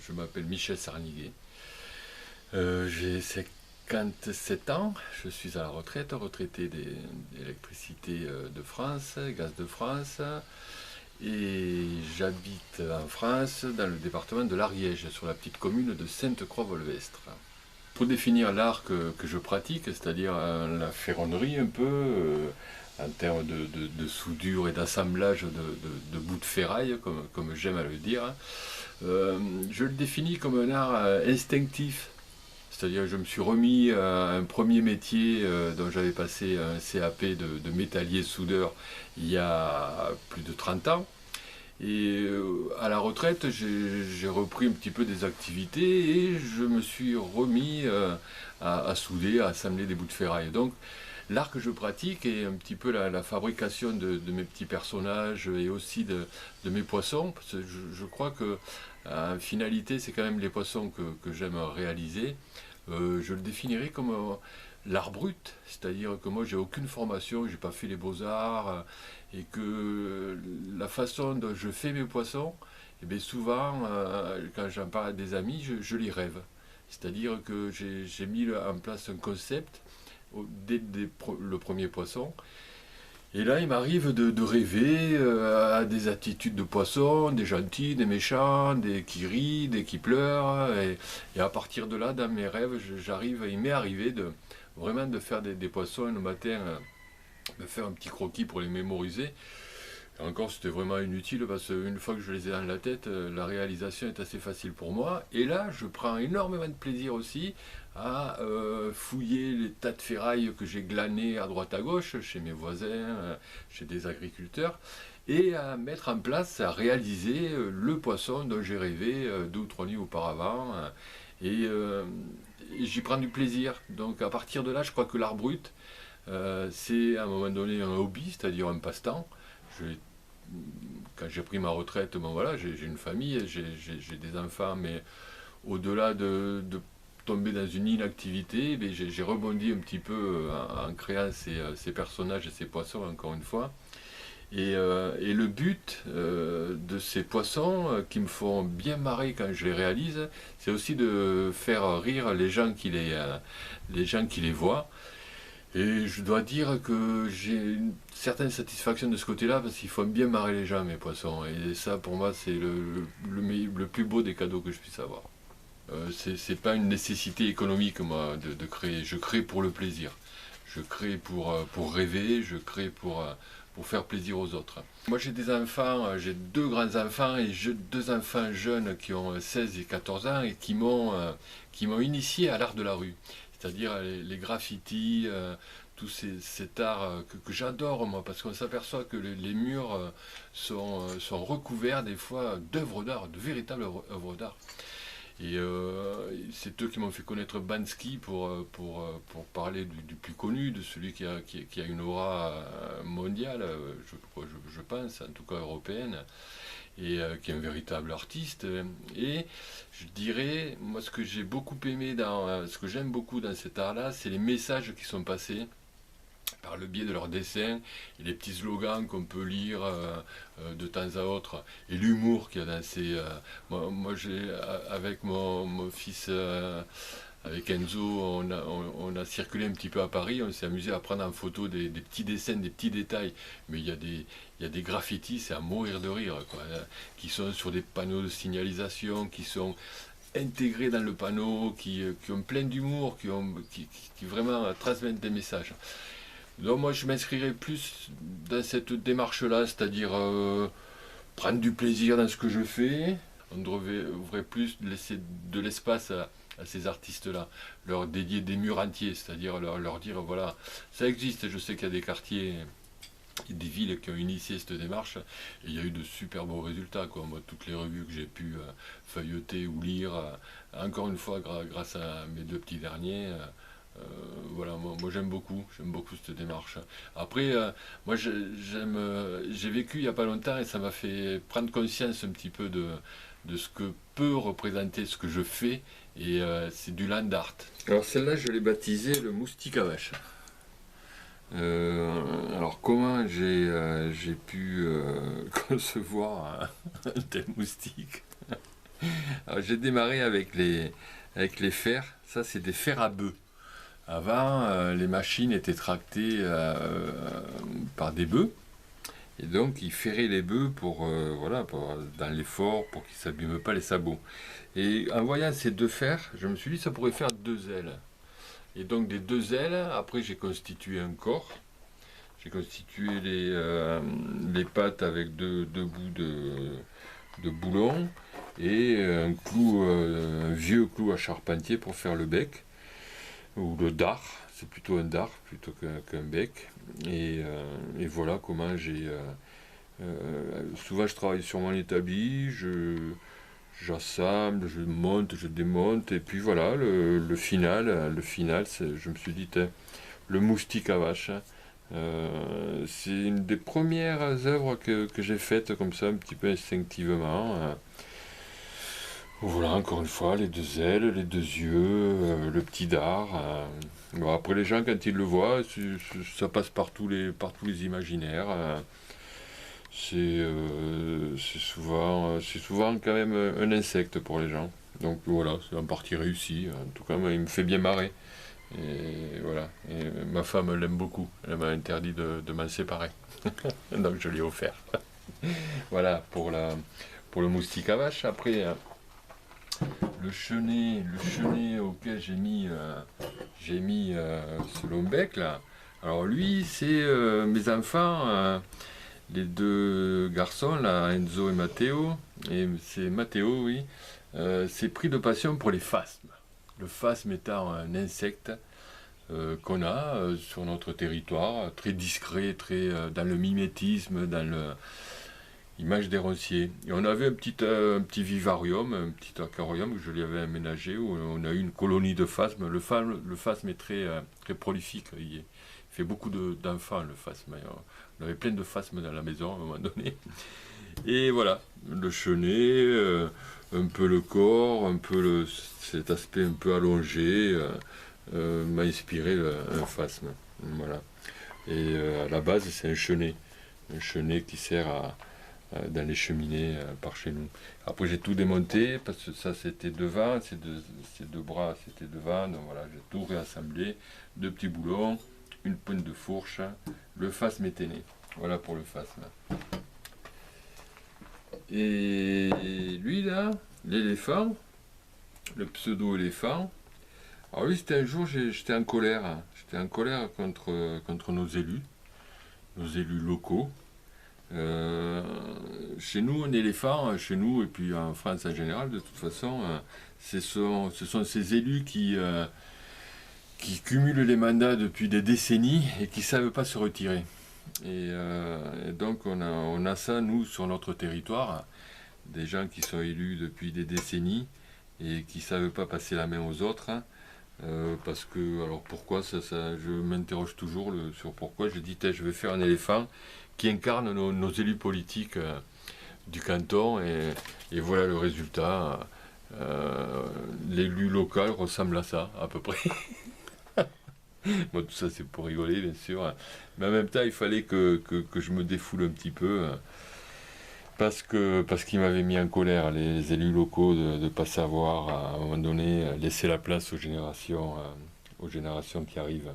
Je m'appelle Michel Sarniguet. J'ai 57 ans. Je suis à la retraite, retraité d'électricité de France, gaz de France. Et j'habite en France, dans le département de l'Ariège, sur la petite commune de Sainte-Croix-Volvestre. Pour définir l'art que je pratique, c'est-à-dire la ferronnerie un peu, en termes de soudure et d'assemblage de bouts de ferraille, comme j'aime à le dire, je le définis comme un art instinctif. C'est-à-dire que je me suis remis à un premier métier dont j'avais passé un CAP de métallier soudeur il y a plus de 30 ans. Et à la retraite, j'ai repris un petit peu des activités et je me suis remis à souder, à assembler des bouts de ferraille. Donc l'art que je pratique est un petit peu la fabrication de mes petits personnages et aussi de mes poissons. Parce que je crois que en finalité, c'est quand même les poissons que j'aime réaliser. Je le définirais comme l'art brut, c'est-à-dire que moi j'ai aucune formation, j'ai pas fait les beaux-arts, et que la façon dont je fais mes poissons, et bien souvent, quand j'en parle à des amis, je les rêve. C'est-à-dire que j'ai mis en place un concept dès le premier poisson. Et là, il m'arrive de rêver à des attitudes de poissons, des gentils, des méchants, des qui rient, des qui pleurent. Et à partir de là, dans mes rêves, il m'est arrivé vraiment de faire des poissons le matin, me faire un petit croquis pour les mémoriser. Et encore, c'était vraiment inutile parce qu'une fois que je les ai dans la tête, la réalisation est assez facile pour moi. Et là, je prends énormément de plaisir aussi à fouiller les tas de ferrailles que j'ai glanés à droite à gauche, chez mes voisins, chez des agriculteurs, et à mettre en place, à réaliser le poisson dont j'ai rêvé 2 ou 3 nuits auparavant. Et j'y prends du plaisir. Donc à partir de là, je crois que l'art brut, c'est à un moment donné un hobby, c'est-à-dire un passe-temps. Je, Quand j'ai pris ma retraite, bon voilà, j'ai une famille, j'ai des enfants, mais au-delà de tomber dans une inactivité, ben, j'ai rebondi un petit peu en créant ces personnages et ces poissons, encore une fois. Et le but de ces poissons qui me font bien marrer quand je les réalise, c'est aussi de faire rire les gens qui les voient. Et je dois dire que j'ai une certaine satisfaction de ce côté-là parce qu'il faut bien marrer les gens, mes poissons. Et ça, pour moi, c'est le plus beau des cadeaux que je puisse avoir. C'est pas une nécessité économique, moi, de créer. Je crée pour le plaisir. Je crée pour rêver, je crée pour faire plaisir aux autres. Moi, j'ai des enfants, j'ai 2 grands-enfants et 2 enfants jeunes qui ont 16 et 14 ans et qui m'ont initié à l'art de la rue. C'est-à-dire les graffitis, tout cet art que j'adore moi, parce qu'on s'aperçoit que les murs sont recouverts des fois d'œuvres d'art, de véritables œuvres d'art. Et c'est eux qui m'ont fait connaître Banksy pour parler du plus connu, de celui qui a une aura mondiale, je pense, en tout cas européenne, et qui est un véritable artiste. Et je dirais, moi ce que j'ai beaucoup aimé ce que j'aime beaucoup dans cet art-là, c'est les messages qui sont passés par le biais de leurs dessins et les petits slogans qu'on peut lire de temps à autre et l'humour qu'il y a dans ces moi avec mon fils avec Enzo on a circulé un petit peu à Paris, on s'est amusé à prendre en photo des petits dessins, des petits détails, mais il y a des graffitis, c'est à mourir de rire quoi, qui sont sur des panneaux de signalisation, qui sont intégrés dans le panneau, qui ont plein d'humour, qui vraiment transmettent des messages. Donc moi je m'inscrirais plus dans cette démarche-là, c'est-à-dire prendre du plaisir dans ce que je fais. On devrait plus laisser de l'espace à ces artistes-là, leur dédier des murs entiers, c'est-à-dire leur dire voilà, ça existe, je sais qu'il y a des quartiers, des villes qui ont initié cette démarche, et il y a eu de super beaux résultats, quoi. Moi, toutes les revues que j'ai pu feuilleter ou lire, encore une fois grâce à mes 2 petits derniers, voilà, moi j'aime beaucoup cette démarche. Après, moi j'ai vécu il n'y a pas longtemps et ça m'a fait prendre conscience un petit peu de ce que peut représenter ce que je fais, et c'est du land art. Alors celle-là, je l'ai baptisée le moustique à vache. Alors comment j'ai pu concevoir un tel moustique? Alors, j'ai démarré avec les fers. Ça, c'est des fers à bœufs. Avant, les machines étaient tractées par des bœufs. Et donc, ils ferraient les bœufs voilà, dans l'effort, pour qu'ils ne s'abîment pas les sabots. Et en voyant ces deux fers, je me suis dit, ça pourrait faire deux ailes. Et donc, des deux ailes, après, j'ai constitué un corps. J'ai constitué les pattes avec deux bouts de boulon et un vieux clou à charpentier pour faire le bec, ou le dard, c'est plutôt un dard plutôt qu'un bec. Et voilà comment souvent je travaille sur mon établi, j'assemble, je monte, je démonte, et puis voilà, le final, je me suis dit, le moustique à vache. C'est une des premières œuvres que j'ai faites comme ça, un petit peu instinctivement. Voilà, encore une fois, les deux ailes, les deux yeux, le petit dard. Bon, après, les gens, quand ils le voient, ça passe par tous les imaginaires. C'est souvent quand même un insecte pour les gens. Donc voilà, c'est en partie réussi. En tout cas, moi, il me fait bien marrer. Et voilà. Et ma femme l'aime beaucoup. Elle m'a interdit de m'en séparer. Donc je l'ai offert. Voilà pour le moustique à vache. Après, le chenet auquel j'ai mis ce long bec là. Alors lui, c'est mes enfants, les deux garçons là, Enzo et Matteo. Et c'est Matteo, oui. C'est pris de passion pour les phasmes. Le phasme étant un insecte qu'on a sur notre territoire, très discret, très dans le mimétisme, dans l'image des ronciers. Et on avait un petit vivarium, un petit aquarium que je lui avais aménagé, où on a eu une colonie de phasmes. Le phasme est très prolifique, il fait beaucoup d'enfants, le phasme. On avait plein de phasmes dans la maison à un moment donné. Et voilà, le chenet, un peu le corps, un peu cet aspect un peu allongé, m'a inspiré un phasme. Voilà. Et à la base, c'est un chenet qui sert dans les cheminées par chez nous. Après, j'ai tout démonté parce que ça, c'était devant, ces deux bras, c'était devant. Donc voilà, j'ai tout réassemblé, deux petits boulons, une pointe de fourche, le phasme était né. Voilà pour le phasme. Et lui là, l'éléphant, le pseudo-éléphant, alors lui c'était un jour, j'étais en colère. J'étais en colère contre nos élus locaux. Chez nous, un éléphant, chez nous et puis en France en général, de toute façon, ce sont ces élus qui cumulent les mandats depuis des décennies et qui ne savent pas se retirer. Et donc on a ça, nous, sur notre territoire, des gens qui sont élus depuis des décennies et qui ne savent pas passer la main aux autres. Parce que, alors pourquoi je m'interroge toujours sur pourquoi. Je dis, je vais faire un éléphant qui incarne nos élus politiques du canton, et voilà le résultat. L'élu local ressemble à ça, à peu près. Moi, tout ça, c'est pour rigoler, bien sûr. Mais en même temps, il fallait que je me défoule un petit peu. Parce qu'ils m'avaient mis en colère, les élus locaux, de ne pas savoir, à un moment donné, laisser la place aux générations qui arrivent.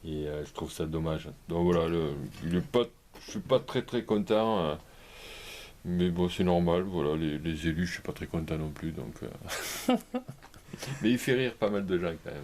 Et je trouve ça dommage. Donc voilà, je suis pas très très content, mais bon, c'est normal. Voilà, les élus, je suis pas très content non plus. Donc, mais il fait rire pas mal de gens quand même.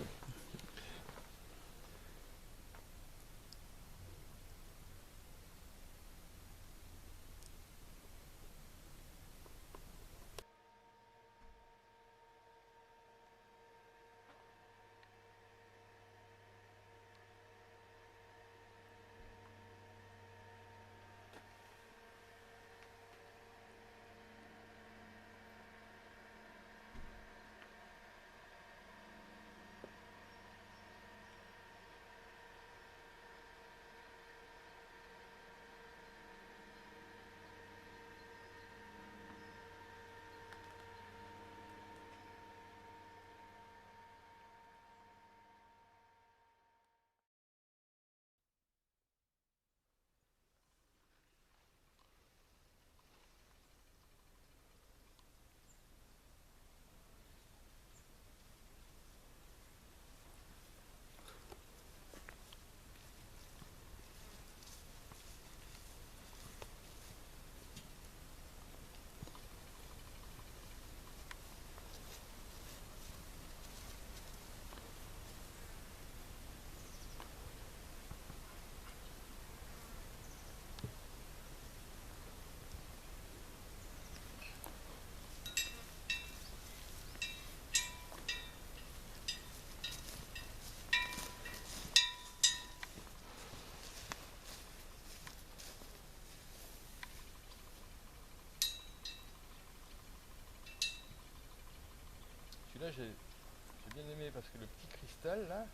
là j'ai bien aimé parce que le petit cristal là,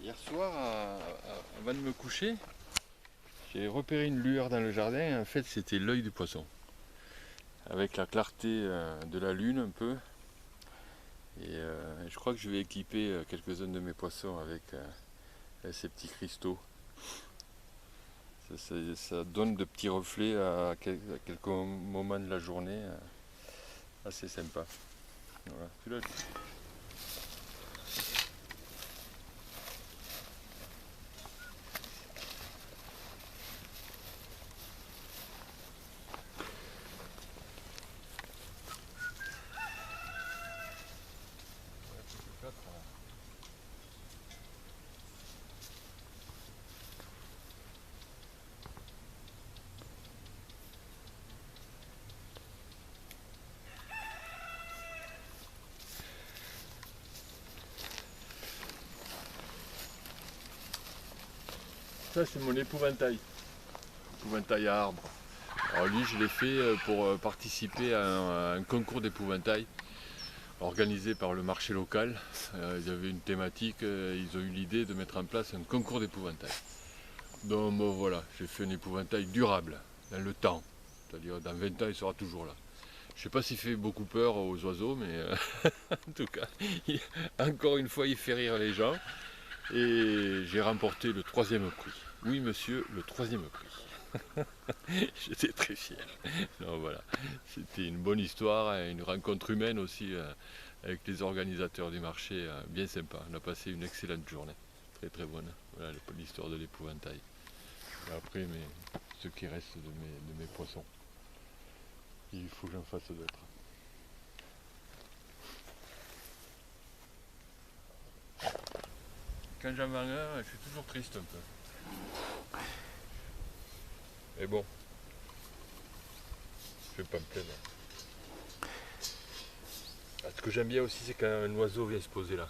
hier soir avant de me coucher, j'ai repéré une lueur dans le jardin et en fait c'était l'œil du poisson. Avec la clarté de la lune un peu. Et je crois que je vais équiper quelques-uns de mes poissons avec ces petits cristaux. Ça donne de petits reflets à quelques moments de la journée. Assez sympa. Voilà. Celui-là, ça c'est mon épouvantail à arbre. Alors lui je l'ai fait pour participer à un concours d'épouvantail organisé par le marché local. Ils avaient une thématique, ils ont eu l'idée de mettre en place un concours d'épouvantail. Donc bon, voilà, j'ai fait un épouvantail durable dans le temps, c'est-à-dire dans 20 ans il sera toujours là. Je ne sais pas s'il fait beaucoup peur aux oiseaux, mais en tout cas, encore une fois il fait rire les gens. Et j'ai remporté le 3e prix. Oui monsieur, le 3e prix. J'étais très fier. Donc voilà, c'était une bonne histoire, une rencontre humaine aussi avec les organisateurs du marché, bien sympa. On a passé une excellente journée, très très bonne. Voilà l'histoire de l'épouvantail. Et après, ce qui reste de mes poissons, il faut que j'en fasse d'autres. Quand j'en vends un, je suis toujours triste un peu. Mais bon, je vais pas me plaindre. Ce que j'aime bien aussi, c'est quand un oiseau vient se poser là.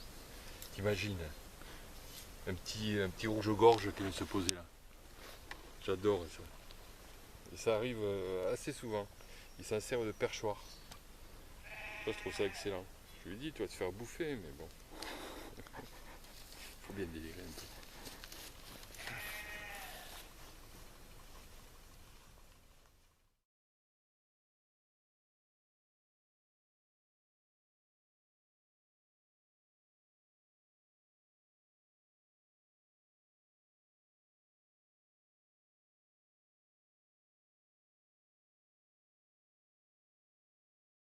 T'imagines, un petit rouge-gorge qui vient se poser là. J'adore ça. Et ça arrive assez souvent. Il s'en sert de perchoir. Ça, je trouve ça excellent. Je lui dis, tu vas te faire bouffer, mais bon. Faut bien délirer un peu.